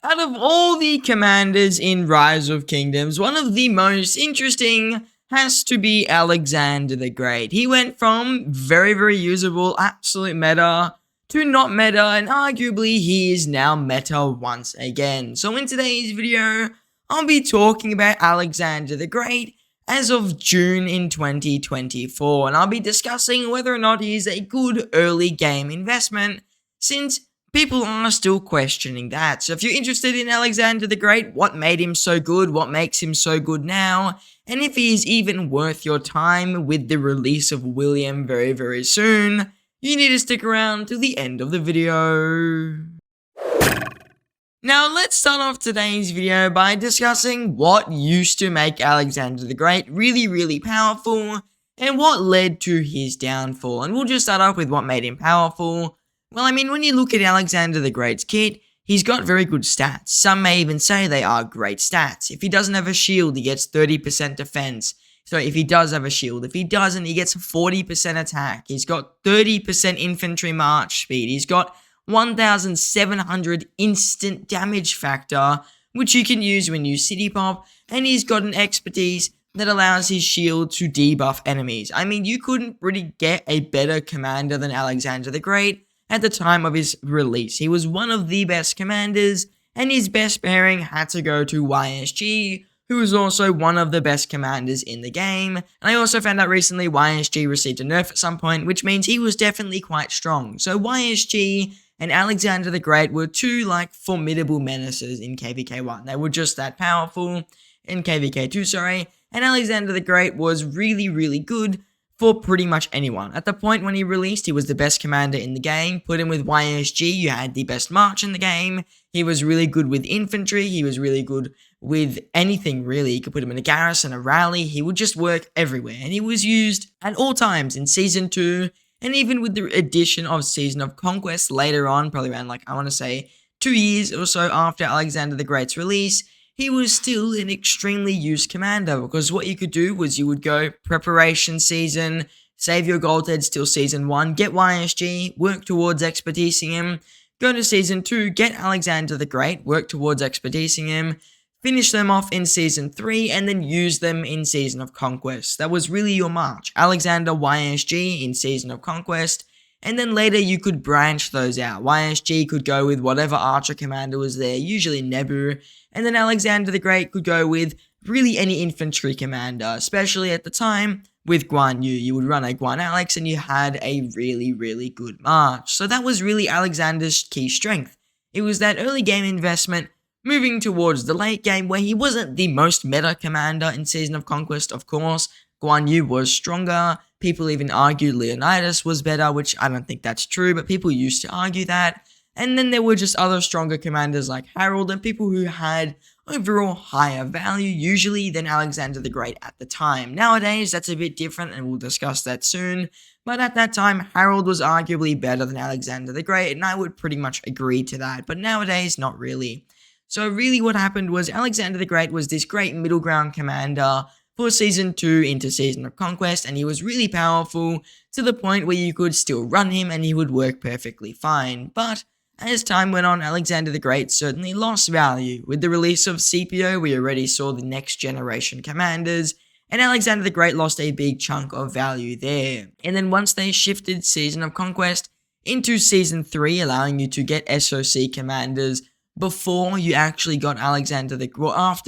Out of all the commanders in Rise of Kingdoms, one of the most interesting has to be Alexander the Great. He went from very usable, absolute meta, to not meta, and arguably he is now meta once again. So in today's video, I'll be talking about Alexander the Great as of June in 2024, and I'll be discussing whether or not he is a good early game investment, since people are still questioning that. So if you're interested in Alexander the Great, what made him so good, what makes him so good now, and if he is even worth your time with the release of William very soon, you need to stick around to the end of the video. Now let's start off today's video by discussing what used to make Alexander the Great really powerful, and what led to his downfall. And we'll just start off with what made him powerful. Well, I mean, when you look at Alexander the Great's kit, he's got very good stats. Some may even say they are great stats. If he doesn't have a shield, he gets 30% defense. So if he does have a shield, if he doesn't, he gets 40% attack. He's got 30% infantry march speed. He's got 1,700 instant damage factor, which you can use when you city pop. And he's got an expertise that allows his shield to debuff enemies. I mean, you couldn't really get a better commander than Alexander the Great at the time of his release. He was one of the best commanders, and his best pairing had to go to YSG, who was also one of the best commanders in the game. And I also found out recently YSG received a nerf at some point, which means he was definitely quite strong. So YSG and Alexander the Great were two formidable menaces in KVK1. They were just that powerful in KVK2, sorry. And Alexander the Great was really good for pretty much anyone. At the point when he released, he was the best commander in the game. Put him with YSG, you had the best march in the game. He was really good with infantry. He was really good with anything, really. You could put him in a garrison, a rally. He would just work everywhere. And he was used at all times in Season 2. And even with the addition of Season of Conquest later on, probably around, I want to say, 2 years or so after Alexander the Great's release, he was still an extremely used commander, because what you could do was you would go preparation season, save your gold heads till season 1, get YSG, work towards expertising him, go to season 2, get Alexander the Great, work towards expertising him, finish them off in season 3, and then use them in Season of Conquest. That was really your march. Alexander, YSG in Season of Conquest, and then later you could branch those out. YSG could go with whatever archer commander was there, usually Nebu, and then Alexander the Great could go with really any infantry commander, especially at the time with Guan Yu. You would run a Guan Alex and you had a really good march. So that was really Alexander's key strength. It was that early game investment moving towards the late game where he wasn't the most meta commander in Season of Conquest, of course. Guan Yu was stronger. People even argued Leonidas was better, which I don't think that's true, but people used to argue that. And then there were just other stronger commanders like Harold and people who had overall higher value usually than Alexander the Great at the time. Nowadays, that's a bit different and we'll discuss that soon. But at that time, Harold was arguably better than Alexander the Great, and I would pretty much agree to that. But nowadays, not really. So really what happened was Alexander the Great was this great middle ground commander for Season 2 into Season of Conquest, and he was really powerful to the point where you could still run him and he would work perfectly fine. But as time went on, Alexander the Great certainly lost value. With the release of CPO, we already saw the next generation commanders, and Alexander the Great lost a big chunk of value there. And then once they shifted Season of Conquest into Season 3, allowing you to get SOC commanders before you actually got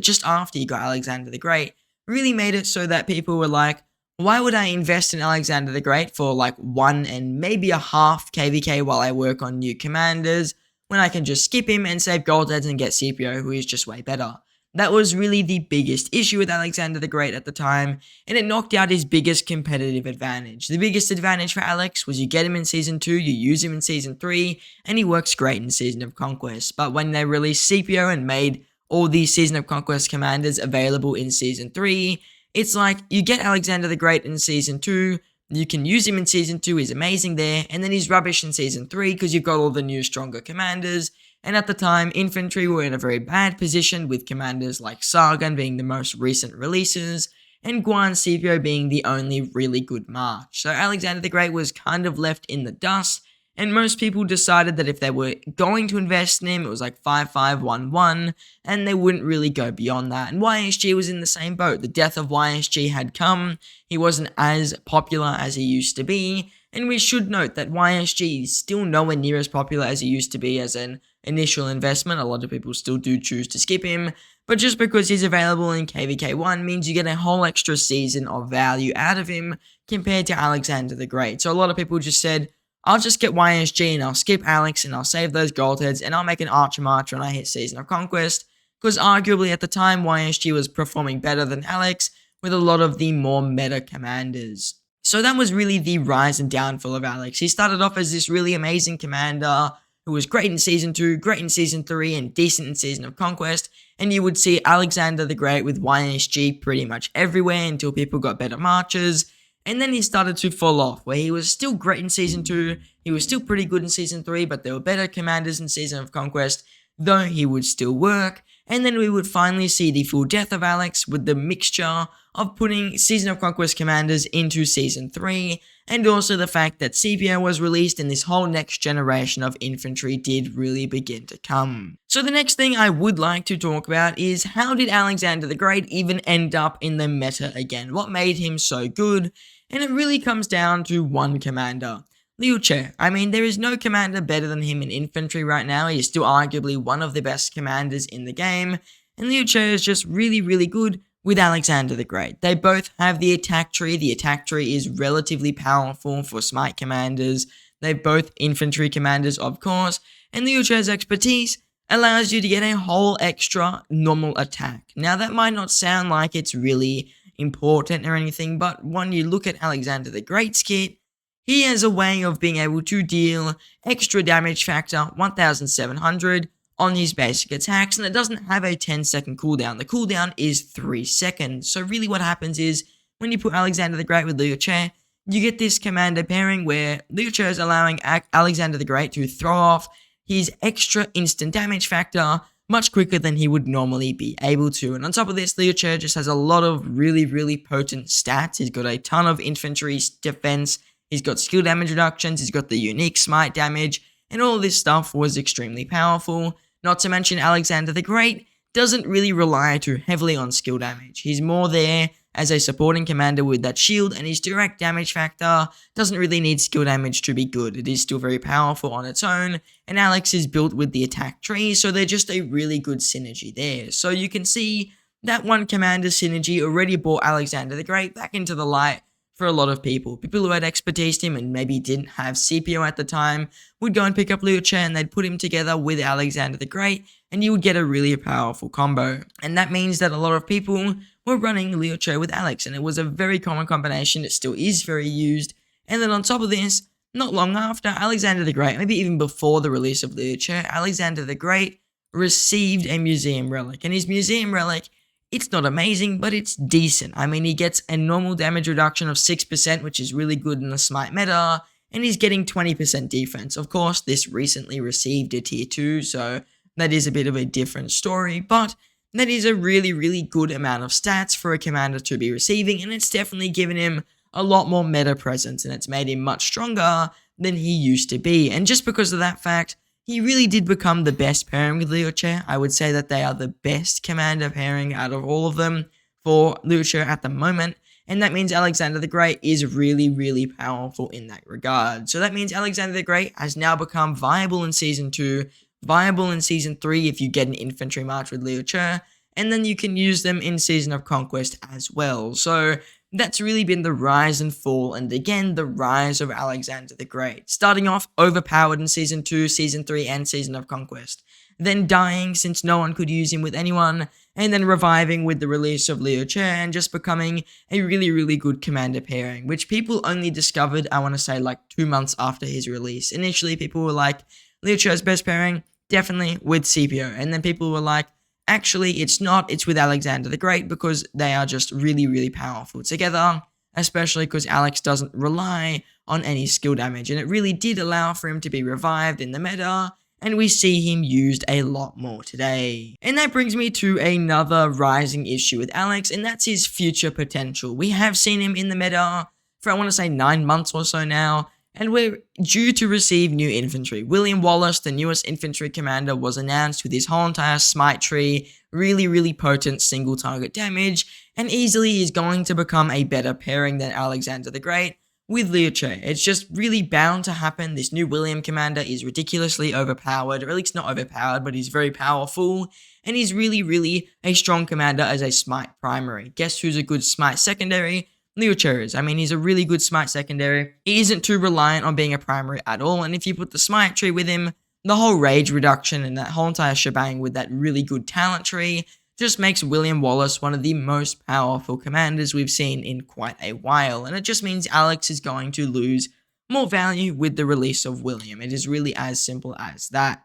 just after you got Alexander the Great, really made it so that people were like, why would I invest in Alexander the Great for 1 and maybe a half KVK while I work on new commanders, when I can just skip him and save gold heads and get CPO, who is just way better. That was really the biggest issue with Alexander the Great at the time, and it knocked out his biggest competitive advantage. The biggest advantage for Alex was you get him in Season 2, you use him in Season 3, and he works great in Season of Conquest. But when they released CPO and made all these Season of Conquest commanders available in Season 3, it's like, you get Alexander the Great in Season 2, you can use him in Season 2, he's amazing there, and then he's rubbish in Season 3 because you've got all the new stronger commanders, and at the time, infantry were in a very bad position with commanders like Sargon being the most recent releases, and Guan CPO being the only really good march. So Alexander the Great was kind of left in the dust, and most people decided that if they were going to invest in him, it was like 5-5-1-1, and they wouldn't really go beyond that. And YSG was in the same boat. The death of YSG had come. He wasn't as popular as he used to be, and we should note that YSG is still nowhere near as popular as he used to be as an initial investment. A lot of people still do choose to skip him, but just because he's available in KVK1 means you get a whole extra season of value out of him compared to Alexander the Great. So a lot of people just said, I'll just get YSG and I'll skip Alex and I'll save those gold heads and I'll make an Archer March when I hit Season of Conquest, because arguably at the time YSG was performing better than Alex with a lot of the more meta commanders. So that was really the rise and downfall of Alex. He started off as this really amazing commander who was great in Season 2, great in Season 3, and decent in Season of Conquest, and you would see Alexander the Great with YSG pretty much everywhere until people got better marches, and then he started to fall off, where he was still great in Season 2, he was still pretty good in Season 3, but there were better commanders in Season of Conquest, though he would still work, and then we would finally see the full death of Alex with the mixture of putting Season of Conquest commanders into Season 3, and also the fact that CPO was released and this whole next generation of infantry did really begin to come. So the next thing I would like to talk about is how did Alexander the Great even end up in the meta again? What made him so good? And it really comes down to one commander, Liu Che. I mean, there is no commander better than him in infantry right now. He is still arguably one of the best commanders in the game, and Liu Che is just really, really good with Alexander the Great. They both have the attack tree. The attack tree is relatively powerful for smite commanders. They're both infantry commanders, of course, and Liu Che's expertise allows you to get a whole extra normal attack. Now, that might not sound like it's really important or anything, but when you look at Alexander the Great's kit, he has a way of being able to deal extra damage factor 1700 on his basic attacks, and it doesn't have a 10-second cooldown. The cooldown is 3 seconds. So really what happens is, when you put Alexander the Great with Liu Che, you get this commander pairing where Liu Che is allowing Alexander the Great to throw off his extra instant damage factor much quicker than he would normally be able to. And on top of this, Liu Che just has a lot of really, really potent stats. He's got a ton of infantry defense, he's got skill damage reductions, he's got the unique smite damage, and all of this stuff was extremely powerful. Not to mention Alexander the Great doesn't really rely too heavily on skill damage. He's more there as a supporting commander with that shield, and his direct damage factor doesn't really need skill damage to be good. It is still very powerful on its own, and Alex is built with the attack tree, so they're just a really good synergy there. So you can see that one commander synergy already brought Alexander the Great back into the light for a lot of people. People who had expertised him and maybe didn't have CPO at the time would go and pick up Liu Che and they'd put him together with Alexander the Great, and you would get a really powerful combo. And that means that a lot of people were running Liu Che with Alex, and it was a very common combination. It still is very used. And then on top of this, not long after, Alexander the Great, maybe even before the release of Liu Che, Alexander the Great received a museum relic, and his museum relic, it's not amazing, but it's decent. I mean, he gets a normal damage reduction of 6%, which is really good in the smite meta, and he's getting 20% defense. Of course, this recently received a tier 2, so that is a bit of a different story, but that is a really, really good amount of stats for a commander to be receiving, and it's definitely given him a lot more meta presence, and it's made him much stronger than he used to be. And just because of that fact, he really did become the best pairing with Liu Che. I would say that they are the best commander pairing out of all of them for Liu Che at the moment. And that means Alexander the Great is really, really powerful in that regard. So that means Alexander the Great has now become viable in Season 2, viable in Season 3 if you get an infantry march with Liu Che, and then you can use them in Season of Conquest as well. So that's really been the rise and fall, and again, the rise of Alexander the Great. Starting off overpowered in Season 2, Season 3, and Season of Conquest. Then dying since no one could use him with anyone, and then reviving with the release of Liu Che, and just becoming a really, really good commander pairing, which people only discovered, I want to say, like 2 months after his release. Initially, people were like, Liu Che's best pairing, definitely with CPO, and then people were like, actually, it's not, it's with Alexander the Great, because they are just really, really powerful together, especially because Alex doesn't rely on any skill damage, and it really did allow for him to be revived in the meta, and we see him used a lot more today. And that brings me to another rising issue with Alex, and that's his future potential. We have seen him in the meta for, I want to say, 9 months or so now, and we're due to receive new infantry. William Wallace, the newest infantry commander, was announced with his whole entire smite tree, really potent single target damage, and easily is going to become a better pairing than Alexander the Great with Liuche. It's just really bound to happen. This new William commander is ridiculously overpowered, or at least not overpowered, but he's very powerful, and he's really a strong commander as a smite primary. Guess who's a good smite secondary? Liuche is. I mean, he's a really good smite secondary. He isn't too reliant on being a primary at all, and if you put the smite tree with him, the whole rage reduction and that whole entire shebang with that really good talent tree just makes William Wallace one of the most powerful commanders we've seen in quite a while, and it just means Alex is going to lose more value with the release of William. It is really as simple as that.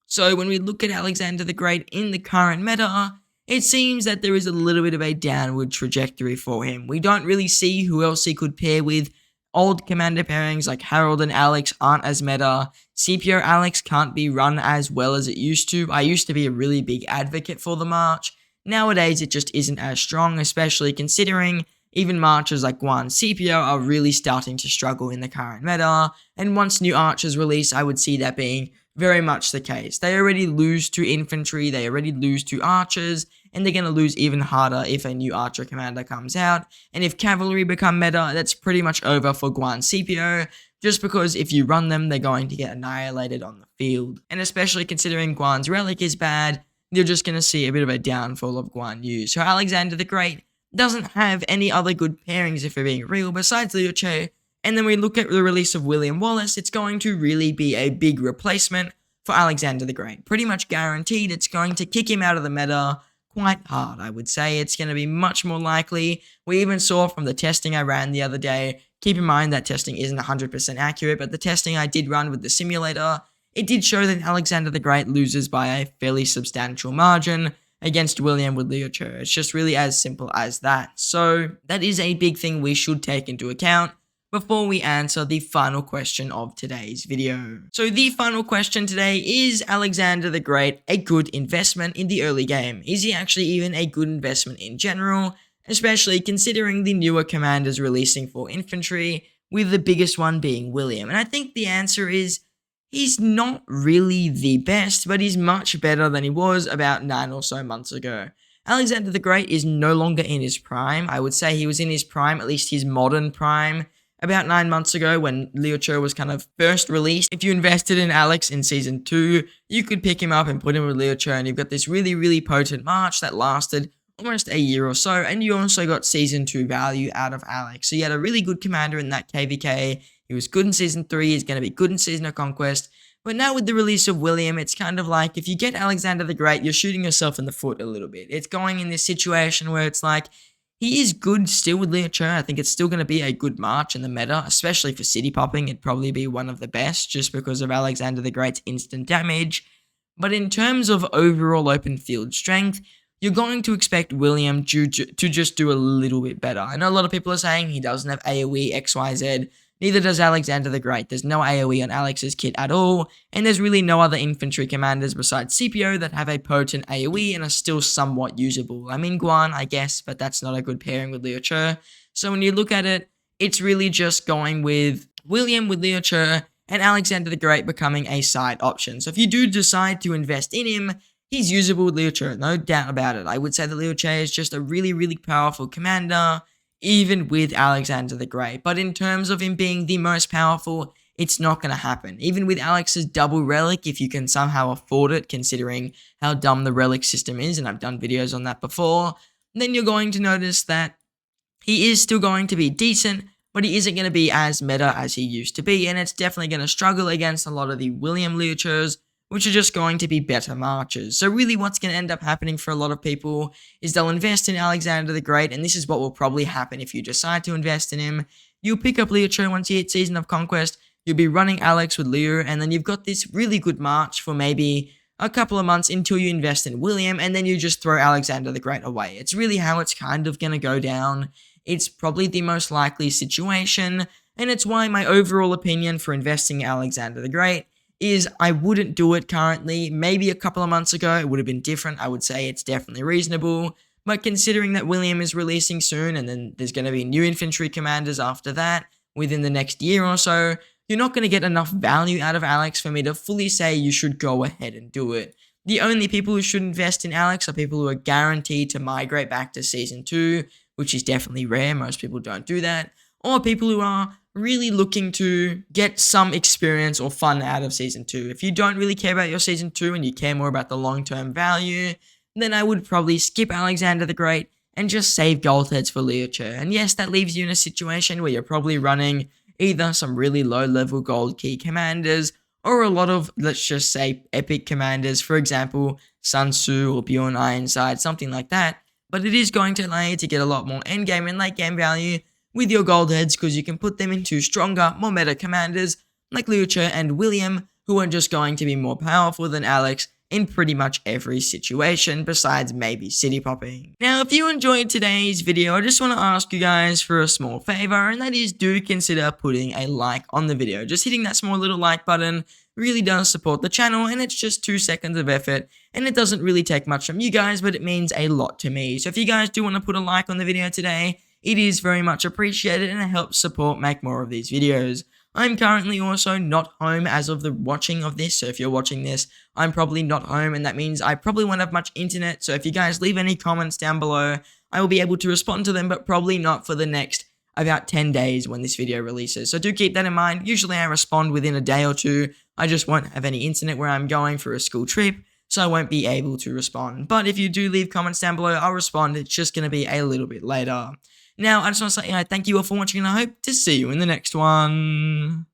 So when we look at Alexander the Great in the current meta, it seems that there is a little bit of a downward trajectory for him. We don't really see who else he could pair with. Old commander pairings like Harold and Alex aren't as meta. CPO Alex can't be run as well as it used to. I used to be a really big advocate for the March. Nowadays, it just isn't as strong, especially considering even marchers like Guan CPO are really starting to struggle in the current meta, and once new archers release, I would see that being very much the case. They already lose to infantry, they already lose to archers, and they're going to lose even harder if a new archer commander comes out, and if cavalry become meta, that's pretty much over for Guan CPO, just because if you run them, they're going to get annihilated on the field, and especially considering Guan's relic is bad, you're just going to see a bit of a downfall of Guan Yu. So Alexander the Great doesn't have any other good pairings, if we're being real, besides Liuche. And then we look at the release of William Wallace, it's going to really be a big replacement for Alexander the Great. Pretty much guaranteed it's going to kick him out of the meta quite hard, I would say. It's going to be much more likely. We even saw from the testing I ran the other day, keep in mind that testing isn't 100% accurate, but the testing I did run with the simulator, it did show that Alexander the Great loses by a fairly substantial margin against William with Liuche. It's just really as simple as that. So that is a big thing we should take into account before we answer the final question of today's video. So the final question today, is Alexander the Great a good investment in the early game? Is he actually even a good investment in general, especially considering the newer commanders releasing for infantry, with the biggest one being William? And I think the answer is, he's not really the best, but he's much better than he was about 9 or so months ago. Alexander the Great is no longer in his prime. I would say he was in his prime, at least his modern prime, about 9 months ago when Liuche was kind of first released. If you invested in Alex in Season 2, you could pick him up and put him with Liuche, and you've got this really potent march that lasted almost a year or so, and you also got Season 2 value out of Alex. So you had a really good commander in that KVK. He was good in Season 3, he's going to be good in Season of Conquest, but now with the release of William, it's kind of like, if you get Alexander the Great, you're shooting yourself in the foot a little bit. It's going in this situation where it's like, he is good still with Liuche. I think it's still going to be a good march in the meta, especially for city popping. It'd probably be one of the best just because of Alexander the Great's instant damage. But in terms of overall open field strength, you're going to expect William to just do a little bit better. I know a lot of people are saying he doesn't have AoE, XYZ. Neither does Alexander the Great. There's no AoE on Alex's kit at all, and there's really no other infantry commanders besides CPO that have a potent AoE and are still somewhat usable. I mean Guan, I guess, but that's not a good pairing with Liuche. So when you look at it, it's really just going with William with Liuche and Alexander the Great becoming a side option. So if you do decide to invest in him, he's usable with Liuche, no doubt about it. I would say that Liuche is just a really powerful commander, even with Alexander the Great. But in terms of him being the most powerful, it's not going to happen. Even with Alex's double relic, if you can somehow afford it, considering how dumb the relic system is, and I've done videos on that before, then you're going to notice that he is still going to be decent, but he isn't going to be as meta as he used to be, and it's definitely going to struggle against a lot of the William Liuches, which are just going to be better marches. So really what's going to end up happening for a lot of people is they'll invest in Alexander the Great, and this is what will probably happen if you decide to invest in him. You'll pick up Liuche once you hit Season of Conquest, you'll be running Alex with Liu, and then you've got this really good march for maybe a couple of months until you invest in William, and then you just throw Alexander the Great away. It's really how it's kind of going to go down. It's probably the most likely situation, and it's why my overall opinion for investing in Alexander the Great is I wouldn't do it currently. Maybe a couple of months ago it would have been different. I would say it's definitely reasonable. But considering that William is releasing soon and then there's going to be new infantry commanders after that within the next year or so, you're not going to get enough value out of Alex for me to fully say you should go ahead and do it. The only people who should invest in Alex are people who are guaranteed to migrate back to Season 2, which is definitely rare. Most people don't do that. Or people who are really looking to get some experience or fun out of Season 2. If you don't really care about your Season 2 and you care more about the long-term value, then I would probably skip Alexander the Great and just save gold heads for Liucher. And yes, that leaves you in a situation where you're probably running either some really low-level gold key commanders or a lot of, let's just say, epic commanders, for example, Sun Tzu or Bjorn Ironside, something like that. But it is going to allow you to get a lot more endgame and late-game value with your gold heads because you can put them into stronger, more meta commanders like Liucher and William, who are just going to be more powerful than Alex in pretty much every situation besides maybe city popping. Now, if you enjoyed today's video, I just want to ask you guys for a small favor, and that is do consider putting a like on the video. Just hitting that small little like button really does support the channel, and it's just 2 seconds of effort, and it doesn't really take much from you guys, but it means a lot to me. So if you guys do want to put a like on the video today, it is very much appreciated and it helps support make more of these videos. I'm currently also not home as of the watching of this, so if you're watching this, I'm probably not home, and that means I probably won't have much internet, so if you guys leave any comments down below, I will be able to respond to them, but probably not for the next about 10 days when this video releases. So do keep that in mind. Usually I respond within a day or two. I just won't have any internet where I'm going for a school trip, so I won't be able to respond. But if you do leave comments down below, I'll respond. It's just going to be a little bit later. Now, I just want to say thank you all for watching, and I hope to see you in the next one.